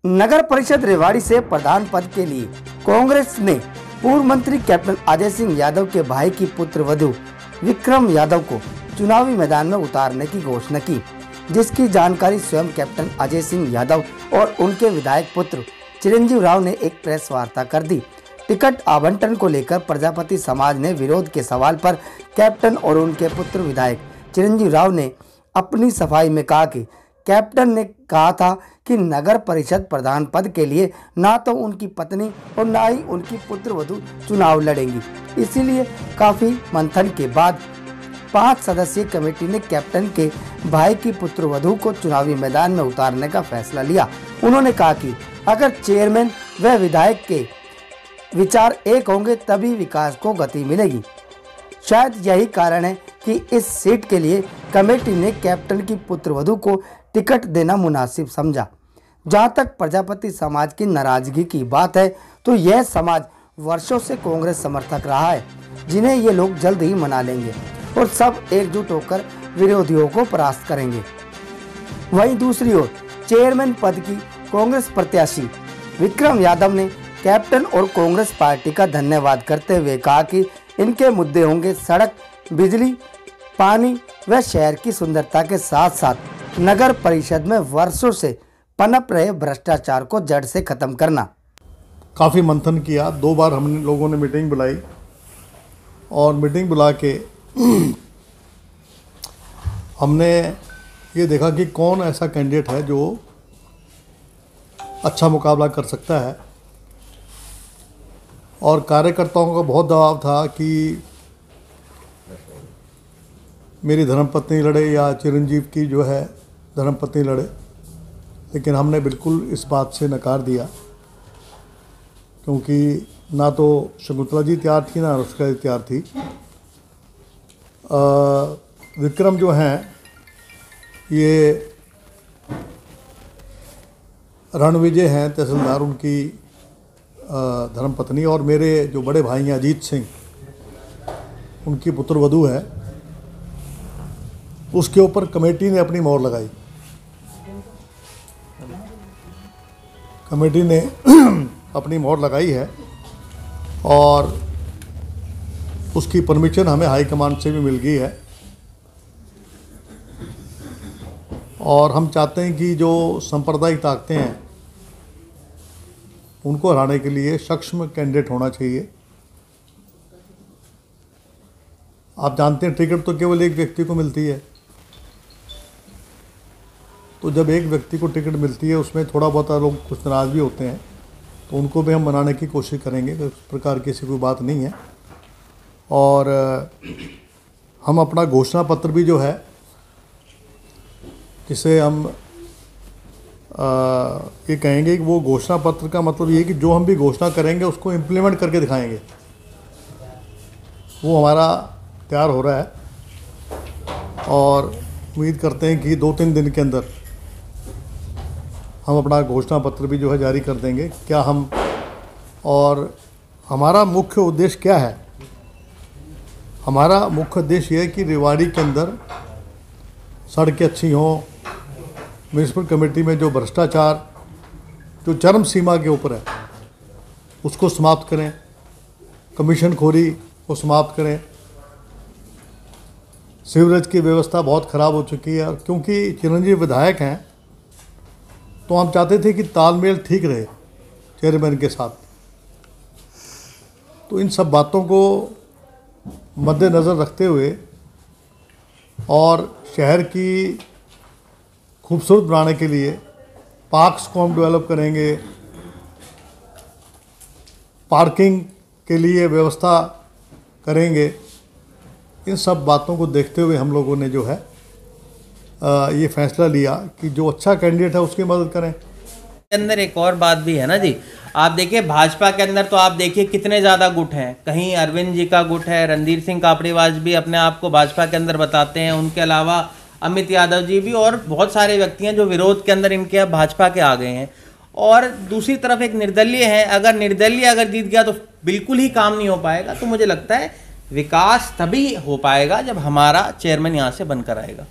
नगर परिषद रेवाड़ी से प्रधान पद के लिए कांग्रेस ने पूर्व मंत्री कैप्टन अजय सिंह यादव के भाई की पुत्र वधू विक्रम यादव को चुनावी मैदान में उतारने की घोषणा की, जिसकी जानकारी स्वयं कैप्टन अजय सिंह यादव और उनके विधायक पुत्र चिरंजीव राव ने एक प्रेस वार्ता कर दी। टिकट आवंटन को लेकर प्रजापति समाज ने विरोध के सवाल पर कैप्टन और उनके पुत्र विधायक चिरंजीव राव ने अपनी सफाई में कहा कि कैप्टन ने कहा था कि नगर परिषद प्रधान पद के लिए ना तो उनकी पत्नी और ना ही उनकी पुत्रवधू चुनाव लड़ेंगी। इसीलिए काफी मंथन के बाद 5 सदस्यीय कमेटी ने कैप्टन के भाई की पुत्रवधू को चुनावी मैदान में उतारने का फैसला लिया। उन्होंने कहा कि अगर चेयरमैन व विधायक के विचार एक होंगे तभी विकास को गति मिलेगी। शायद यही कारण है कि इस सीट के लिए कमेटी ने कैप्टन की पुत्रवधू को टिकट देना मुनासिब समझा। जहां तक प्रजापति समाज की नाराजगी की बात है तो यह समाज वर्षों से कांग्रेस समर्थक रहा है, जिन्हें ये लोग जल्द ही मना लेंगे और सब एकजुट होकर विरोधियों को परास्त करेंगे। वहीं दूसरी ओर चेयरमैन पद की कांग्रेस प्रत्याशी विक्रम यादव ने कैप्टन और कांग्रेस पार्टी का धन्यवाद करते हुए कहा कि इनके मुद्दे होंगे सड़क, बिजली, पानी व शहर की सुंदरता के साथ साथ नगर परिषद में वर्षों से पनप रहे भ्रष्टाचार को जड़ से खत्म करना। काफ़ी मंथन किया, 2 बार हम लोगों ने मीटिंग बुलाई और मीटिंग बुला के हमने ये देखा कि कौन ऐसा कैंडिडेट है जो अच्छा मुकाबला कर सकता है। और कार्यकर्ताओं का बहुत दबाव था कि मेरी धर्मपत्नी लड़े या चिरंजीव की जो है धर्मपत्नी लड़े, लेकिन हमने बिल्कुल इस बात से नकार दिया, क्योंकि ना तो शकुंतला जी तैयार थी ना अनुष्का जी तैयार थी। विक्रम जो हैं ये रणविजय हैं तहसीलदार, उनकी धर्मपत्नी, और मेरे जो बड़े भाई हैं अजीत सिंह, उनकी पुत्रवधू है। उसके ऊपर कमेटी ने अपनी मोहर लगाई। कमेटी ने अपनी मोहर लगाई है और उसकी परमिशन हमें हाई कमांड से भी मिल गई है। और हम चाहते हैं कि जो सांप्रदायिक ताकतें हैं उनको हराने के लिए सक्षम कैंडिडेट होना चाहिए। आप जानते हैं टिकट तो केवल एक व्यक्ति को मिलती है, तो जब एक व्यक्ति को टिकट मिलती है उसमें थोड़ा बहुत लोग कुछ नाराज़ भी होते हैं, तो उनको भी हम मनाने की कोशिश करेंगे। उस प्रकार की ऐसी कोई बात नहीं है। और हम अपना घोषणा पत्र भी जो है, जिसे हम ये कहेंगे कि वो घोषणा पत्र का मतलब ये है कि जो हम भी घोषणा करेंगे उसको इम्प्लीमेंट करके दिखाएंगे, वो हमारा तैयार हो रहा है। और उम्मीद करते हैं कि 2-3 दिन के अंदर हम अपना घोषणा पत्र भी जो है जारी कर देंगे। क्या हम और हमारा मुख्य उद्देश्य क्या है? हमारा मुख्य उद्देश्य ये है कि रेवाड़ी के अंदर सड़कें अच्छी हों, म्यूनसिपल कमेटी में जो भ्रष्टाचार जो चरम सीमा के ऊपर है उसको समाप्त करें, कमीशन खोरी को समाप्त करें। सीवरेज की व्यवस्था बहुत ख़राब हो चुकी है, और क्योंकि चिरंजीव विधायक हैं तो हम चाहते थे कि तालमेल ठीक रहे चेयरमैन के साथ। तो इन सब बातों को मद्देनज़र रखते हुए और शहर की खूबसूरत बनाने के लिए पार्क्स को हम डेवलप करेंगे, पार्किंग के लिए व्यवस्था करेंगे। इन सब बातों को देखते हुए हम लोगों ने जो है ये फैसला लिया कि जो अच्छा कैंडिडेट है उसकी मदद करें। अंदर एक और बात भी है ना जी, आप देखिए भाजपा के अंदर तो आप देखिए कितने ज़्यादा गुट हैं। कहीं अरविंद जी का गुट है, रणधीर सिंह कापड़ीवाज भी अपने आप को भाजपा के अंदर बताते हैं, उनके अलावा अमित यादव जी भी, और बहुत सारे व्यक्ति हैं जो विरोध के अंदर इनके भाजपा के आ गए हैं। और दूसरी तरफ एक निर्दलीय है। अगर निर्दलीय अगर जीत गया तो बिल्कुल ही काम नहीं हो पाएगा। तो मुझे लगता है विकास तभी हो पाएगा जब हमारा चेयरमैन यहाँ से बनकर आएगा।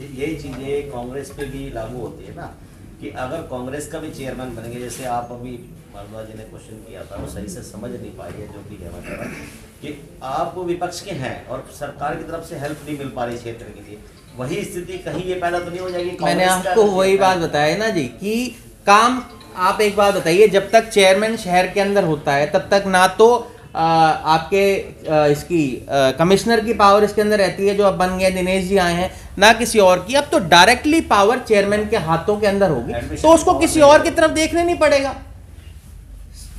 यही चीज़ें कांग्रेस पे भी लागू होती है ना कि अगर कांग्रेस का भी चेयरमैन बनेंगे, जैसे आप अभी भारद्वाज जी ने क्वेश्चन किया था, वो सही से समझ नहीं पाई है, जो भी है मतलब कि आप विपक्ष के हैं और सरकार की तरफ से हेल्प नहीं मिल पा रही क्षेत्र के लिए, वही स्थिति कहीं ये पैदा तो नहीं हो जाएगी? मैंने आपको वही बात बताया ना जी कि काम, आप एक बात बताइए, जब तक चेयरमैन शहर के अंदर होता है तब तक ना तो आपके इसकी कमिश्नर की पावर इसके अंदर रहती है, जो अब बन गए दिनेश जी आए हैं, ना किसी और की। अब तो डायरेक्टली पावर चेयरमैन के हाथों के अंदर होगी, तो उसको किसी और की तरफ देखने नहीं पड़ेगा।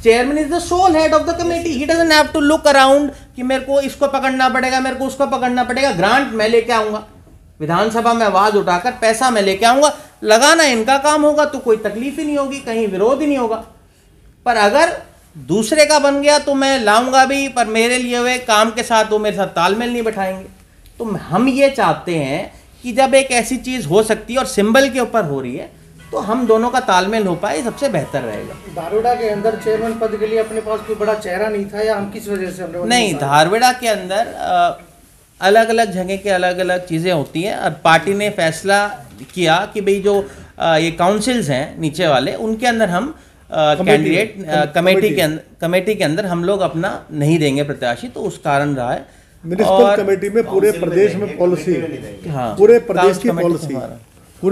Chairman is the sole head of the committee, he doesn't have to look around कि मेरे को इसको पकड़ना पड़ेगा, मेरे को उसको पकड़ना पड़ेगा। ग्रांट मैं लेके आऊंगा, विधानसभा में आवाज उठाकर पैसा मैं लेके आऊंगा, लगाना इनका काम होगा, तो कोई तकलीफ ही नहीं होगी, कहीं विरोध ही नहीं होगा। पर अगर दूसरे का बन गया तो मैं लाऊंगा भी, पर मेरे लिए हुए काम के साथ वो मेरे साथ तालमेल नहीं बैठाएंगे। तो हम ये चाहते हैं कि जब एक ऐसी चीज हो सकती है और सिंबल के ऊपर हो रही है, तो हम दोनों का तालमेल हो पाए, सबसे बेहतर रहेगा। धारवाड़ा के अंदर चेयरमैन पद के लिए अपने पास कोई बड़ा चेहरा नहीं था, या हम किस वजह से हमने नहीं, धारवाड़ा के अंदर अलग अलग जगह के अलग अलग चीज़ें होती हैं। और पार्टी ने फैसला किया कि भाई जो ये काउंसिल्स हैं नीचे वाले, उनके अंदर हम कैंडिडेट कमेटी के अंदर हम लोग अपना नहीं देंगे प्रत्याशी, तो उस कारण रहा है। म्युनिसिपल कमेटी में पूरे प्रदेश में पॉलिसी, हाँ, पूरे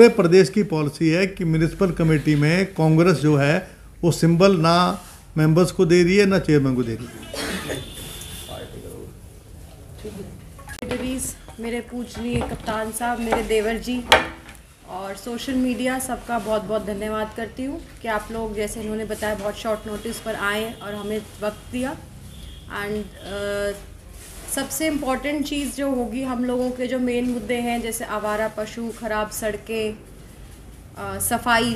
प्रदेश की पॉलिसी है कि म्युनिसिपल कमेटी में कांग्रेस जो है वो सिंबल ना मेंबर्स को दे रही है ना चेयरमैन को दे रही है। मेरे पूजनीय कप्तान साहब, मेरे देवर जी और सोशल मीडिया, सबका बहुत बहुत धन्यवाद करती हूँ कि आप लोग, जैसे इन्होंने बताया, बहुत शॉर्ट नोटिस पर आए और हमें वक्त दिया। एंड सबसे इम्पॉर्टेंट चीज़ जो होगी, हम लोगों के जो मेन मुद्दे हैं, जैसे आवारा पशु, ख़राब सड़कें, सफाई,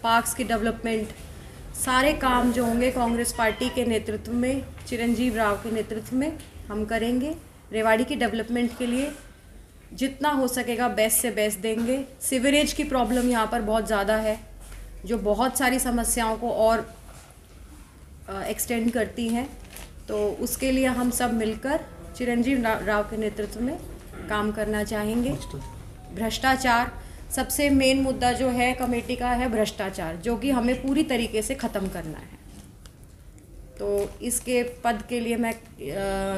पार्क्स की डेवलपमेंट, सारे काम जो होंगे कांग्रेस पार्टी के नेतृत्व में, चिरंजीव राव के नेतृत्व में हम करेंगे। रेवाड़ी की डेवलपमेंट के लिए जितना हो सकेगा बेस्ट से बेस्ट देंगे। सीवरेज की प्रॉब्लम यहाँ पर बहुत ज़्यादा है, जो बहुत सारी समस्याओं को और एक्सटेंड करती हैं, तो उसके लिए हम सब मिलकर चिरंजीव राव के नेतृत्व में काम करना चाहेंगे। भ्रष्टाचार सबसे मेन मुद्दा जो है कमेटी का है, भ्रष्टाचार, जो कि हमें पूरी तरीके से ख़त्म करना है। तो इसके पद के लिए मैं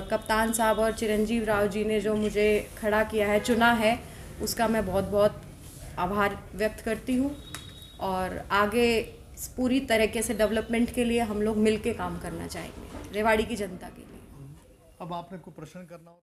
कप्तान साहब और चिरंजीव राव जी ने जो मुझे खड़ा किया है, चुना है, उसका मैं बहुत बहुत आभार व्यक्त करती हूँ। और आगे पूरी तरीके से डेवलपमेंट के लिए हम लोग मिल के काम करना चाहेंगे रेवाड़ी की जनता के लिए। अब आपने कोई प्रश्न करना हो?